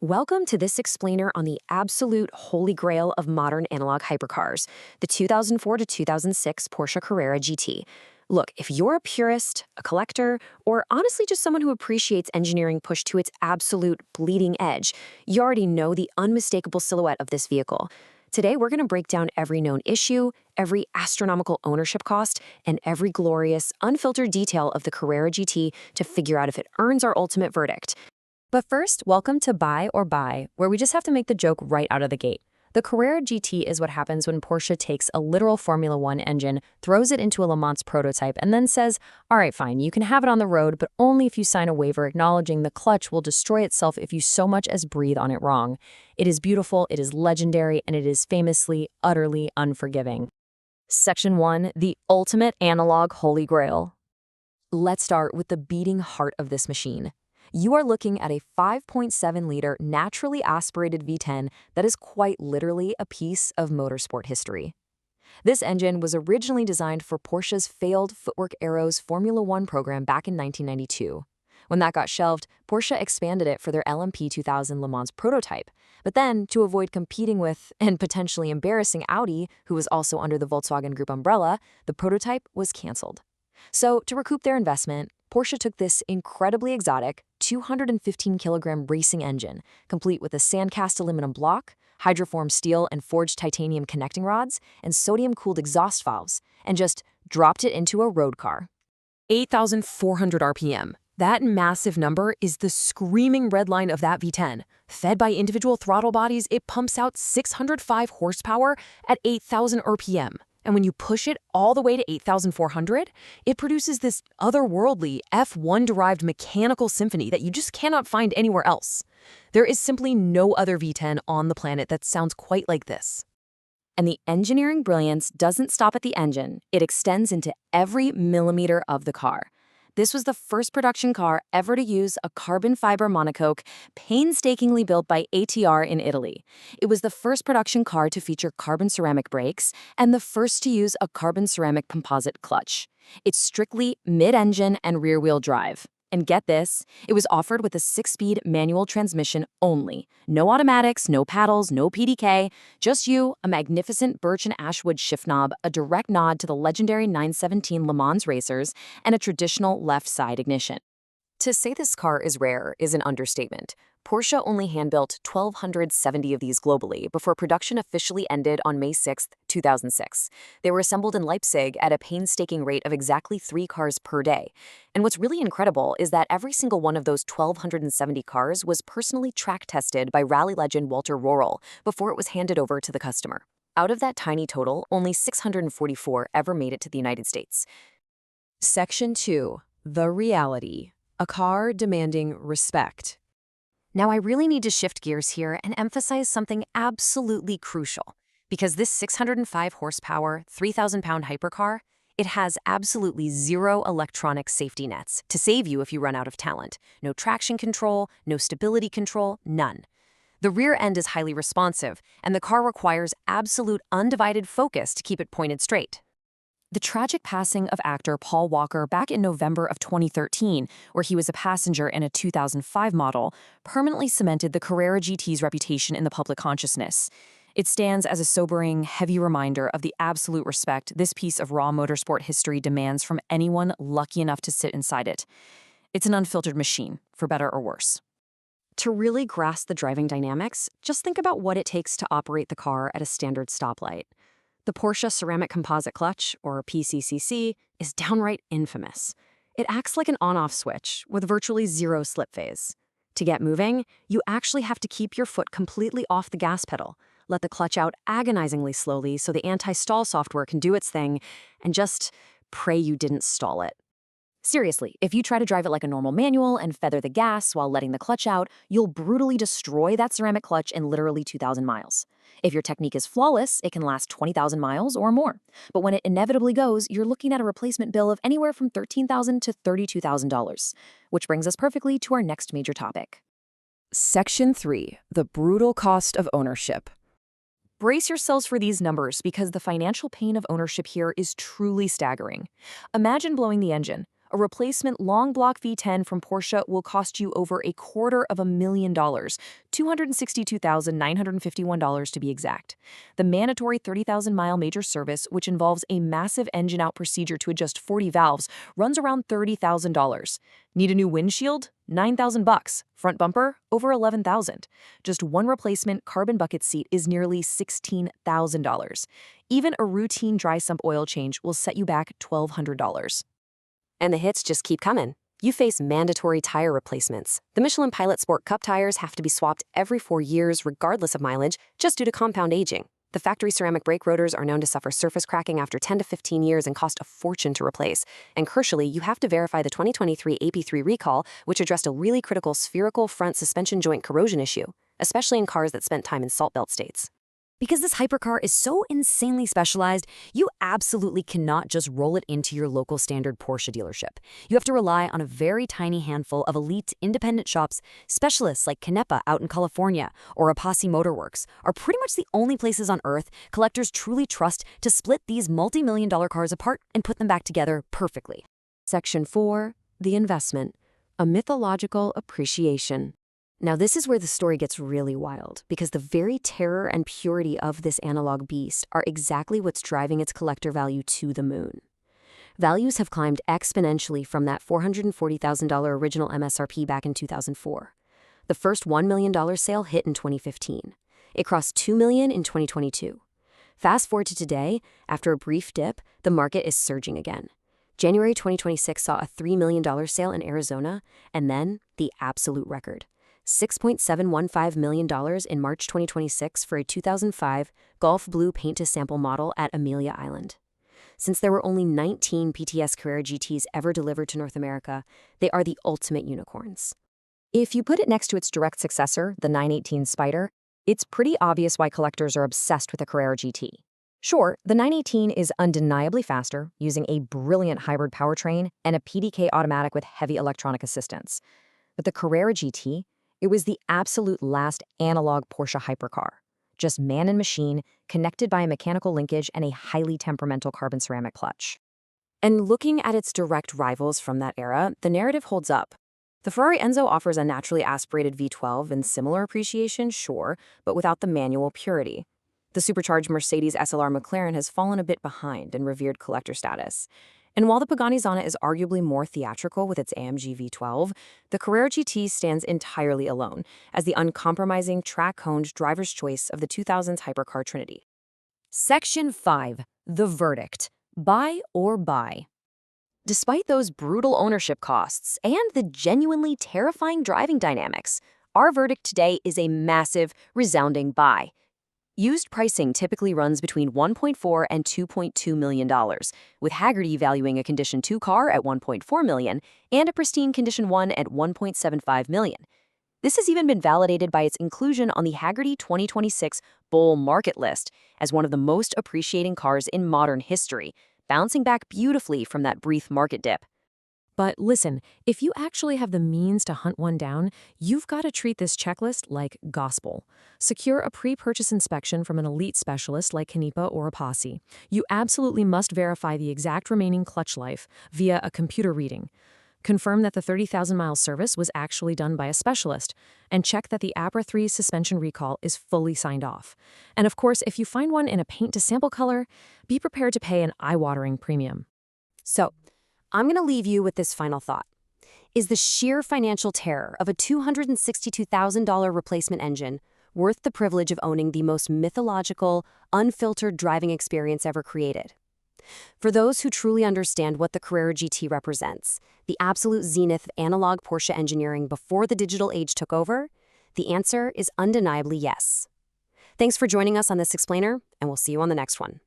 Welcome to this explainer on the absolute holy grail of modern analog hypercars, the 2004 to 2006 Porsche Carrera GT. Look, if you're a purist, a collector, or honestly just someone who appreciates engineering pushed to its absolute bleeding edge, you already know the unmistakable silhouette of this vehicle. Today, we're going to break down every known issue, every astronomical ownership cost, and every glorious, unfiltered detail of the Carrera GT to figure out if it earns our ultimate verdict. But first, welcome to Buy or Buy, where we just have to make the joke right out of the gate. The Carrera GT is what happens when Porsche takes a literal Formula One engine, throws it into a Le Mans prototype, and then says, all right, fine, you can have it on the road, but only if you sign a waiver acknowledging the clutch will destroy itself if you so much as breathe on it wrong. It is beautiful, it is legendary, and it is famously, utterly unforgiving. Section 1, the ultimate analog holy grail. Let's start with the beating heart of this machine. You are looking at a 5.7-liter naturally aspirated V10 that is quite literally a piece of motorsport history. This engine was originally designed for Porsche's failed Footwork Arrows Formula One program back in 1992. When that got shelved, Porsche expanded it for their LMP2000 Le Mans prototype. But then, to avoid competing with, and potentially embarrassing Audi, who was also under the Volkswagen Group umbrella, the prototype was canceled. So, to recoup their investment, Porsche took this incredibly exotic 215-kilogram racing engine, complete with a sand-cast aluminum block, hydroformed steel and forged titanium connecting rods, and sodium-cooled exhaust valves, and just dropped it into a road car. 8,400 RPM. That massive number is the screaming red line of that V10. Fed by individual throttle bodies, it pumps out 605 horsepower at 8,000 RPM. And when you push it all the way to 8,400, it produces this otherworldly F1-derived mechanical symphony that you just cannot find anywhere else. There is simply no other V10 on the planet that sounds quite like this. And the engineering brilliance doesn't stop at the engine. It extends into every millimeter of the car. This was the first production car ever to use a carbon fiber monocoque painstakingly built by ATR in Italy. It was the first production car to feature carbon ceramic brakes and the first to use a carbon ceramic composite clutch. It's strictly mid-engine and rear-wheel drive. And get this, it was offered with a 6-speed manual transmission only. No automatics, no paddles, no PDK, just you, a magnificent birch and ashwood shift knob, a direct nod to the legendary 917 Le Mans racers, and a traditional left-side ignition. To say this car is rare is an understatement. Porsche only hand-built 1,270 of these globally before production officially ended on May 6, 2006. They were assembled in Leipzig at a painstaking rate of exactly 3 cars per day. And what's really incredible is that every single one of those 1,270 cars was personally track-tested by rally legend Walter Röhrl before it was handed over to the customer. Out of that tiny total, only 644 ever made it to the United States. Section 2. The reality. A car demanding respect. Now, I really need to shift gears here and emphasize something absolutely crucial. Because this 605 horsepower, 3,000-pound hypercar, it has absolutely zero electronic safety nets to save you if you run out of talent. No traction control, no stability control, none. The rear end is highly responsive, and the car requires absolute undivided focus to keep it pointed straight. The tragic passing of actor Paul Walker back in November of 2013, where he was a passenger in a 2005 model, permanently cemented the Carrera GT's reputation in the public consciousness. It stands as a sobering, heavy reminder of the absolute respect this piece of raw motorsport history demands from anyone lucky enough to sit inside it. It's an unfiltered machine, for better or worse. To really grasp the driving dynamics, just think about what it takes to operate the car at a standard stoplight. The Porsche Ceramic Composite Clutch, or PCCC, is downright infamous. It acts like an on-off switch with virtually zero slip phase. To get moving, you actually have to keep your foot completely off the gas pedal, let the clutch out agonizingly slowly so the anti-stall software can do its thing, and just pray you didn't stall it. Seriously, if you try to drive it like a normal manual and feather the gas while letting the clutch out, you'll brutally destroy that ceramic clutch in literally 2,000 miles. If your technique is flawless, it can last 20,000 miles or more. But when it inevitably goes, you're looking at a replacement bill of anywhere from $13,000 to $32,000, which brings us perfectly to our next major topic. Section 3. The brutal cost of ownership. Brace yourselves for these numbers because the financial pain of ownership here is truly staggering. Imagine blowing the engine. A replacement long block V10 from Porsche will cost you over $250,000, $262,951 to be exact. The mandatory 30,000-mile major service, which involves a massive engine-out procedure to adjust 40 valves, runs around $30,000. Need a new windshield? $9,000. Front bumper? Over $11,000. Just one replacement carbon bucket seat is nearly $16,000. Even a routine dry sump oil change will set you back $1,200. And the hits just keep coming. You face mandatory tire replacements. The Michelin Pilot Sport Cup tires have to be swapped every 4 years regardless of mileage, just due to compound aging. The factory ceramic brake rotors are known to suffer surface cracking after 10 to 15 years and cost a fortune to replace. And crucially, you have to verify the 2023 AP3 recall, which addressed a really critical spherical front suspension joint corrosion issue, especially in cars that spent time in salt belt states. Because this hypercar is so insanely specialized, you absolutely cannot just roll it into your local standard Porsche dealership. You have to rely on a very tiny handful of elite independent shops. Specialists like Canepa out in California or Apache Motorworks are pretty much the only places on Earth collectors truly trust to split these multi-million-dollar cars apart and put them back together perfectly. Section 4. The Investment. A Mythological Appreciation. Now, this is where the story gets really wild, because the very terror and purity of this analog beast are exactly what's driving its collector value to the moon. Values have climbed exponentially from that $440,000 original MSRP back in 2004. The first $1 million sale hit in 2015. It crossed $2 million in 2022. Fast forward to today, after a brief dip, the market is surging again. January 2026 saw a $3 million sale in Arizona, and then the absolute record. $6.715 million in March 2026 for a 2005 Golf Blue paint-to-sample model at Amelia Island. Since there were only 19 PTS Carrera GTs ever delivered to North America, they are the ultimate unicorns. If you put it next to its direct successor, the 918 Spider, it's pretty obvious why collectors are obsessed with the Carrera GT. Sure, the 918 is undeniably faster, using a brilliant hybrid powertrain and a PDK automatic with heavy electronic assistance. But the Carrera GT, it was the absolute last analog Porsche hypercar, just man and machine, connected by a mechanical linkage and a highly temperamental carbon ceramic clutch. And looking at its direct rivals from that era, the narrative holds up. The Ferrari Enzo offers a naturally aspirated V12 and similar appreciation, sure, but without the manual purity. The supercharged Mercedes SLR McLaren has fallen a bit behind in revered collector status. And while the Pagani Zonta is arguably more theatrical with its AMG V12, the Carrera GT stands entirely alone as the uncompromising, track-honed driver's choice of the 2000s hypercar trinity. Section 5. The Verdict. Buy or buy. Despite those brutal ownership costs and the genuinely terrifying driving dynamics, our verdict today is a massive, resounding buy. Used pricing typically runs between $1.4 and $2.2 million, with Hagerty valuing a Condition 2 car at $1.4 million and a pristine Condition 1 at $1.75 million. This has even been validated by its inclusion on the Hagerty 2026 Bull Market List as one of the most appreciating cars in modern history, bouncing back beautifully from that brief market dip. But listen, if you actually have the means to hunt one down, you've got to treat this checklist like gospel. Secure a pre-purchase inspection from an elite specialist like Canepa or Apache. You absolutely must verify the exact remaining clutch life via a computer reading. Confirm that the 30,000-mile service was actually done by a specialist, and check that the APRA 3 suspension recall is fully signed off. And of course, if you find one in a paint-to-sample color, be prepared to pay an eye-watering premium. So, I'm going to leave you with this final thought. Is the sheer financial terror of a $262,000 replacement engine worth the privilege of owning the most mythological, unfiltered driving experience ever created? For those who truly understand what the Carrera GT represents, the absolute zenith of analog Porsche engineering before the digital age took over, the answer is undeniably yes. Thanks for joining us on this explainer, and we'll see you on the next one.